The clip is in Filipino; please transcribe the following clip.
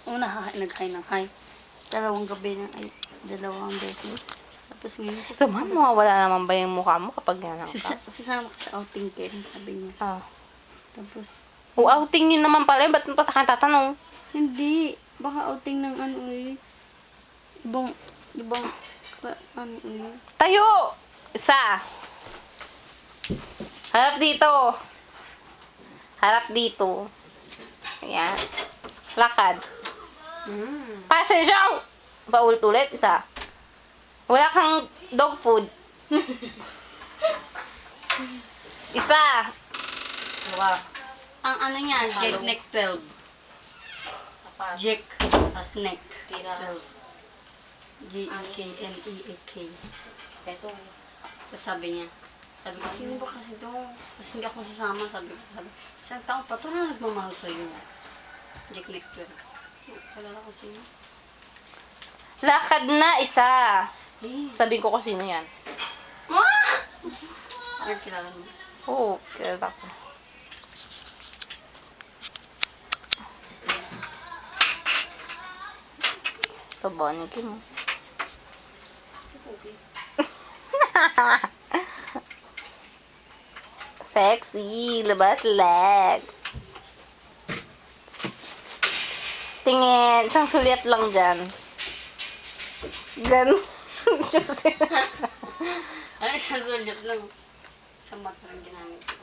nag-hi ng hi. Dalawang gabi na, ay, dalawang beses. Tapos ngayon, Sama, mawawala naman ba yung mukha mo kapag gano'n ka? sasama ka sa outing Ken, sabi niya. Ah. Tapos, O, outing yun naman pala. Ba't mo pa ka tatanong? hindi. Baka outing ng ano eh. Ibang, ano eh. Tayo! Isa! Harap dito. Harap dito. Ayan. Lakad. Pasensya! Paulit-ulit. Isa. Wala kang dog food. Isa. Dalawa. Ang ano niya, Jack Neck 12. Apat. Jack as neck. Tira. 12. J-E-K-N-E-A-K. Ito. Tapos sabi ko, sino ba kasi to? Tapos hindi ako sasama, sabi ko, isang taon pa, ito na nagmamahal sa'yo. Jack Neck 12. Kalala ko sino. Lakad na isa. Eh, Sabihin ko kung sino yan. ano kilala mo? Oo, kilala ko. Ito ba, Nikki mo? Sexy. Labas legs. Tingin. Isang sulyap lang dyan. Ganun. Ay, sasulyap lang. Sa mata lang ginamit ko.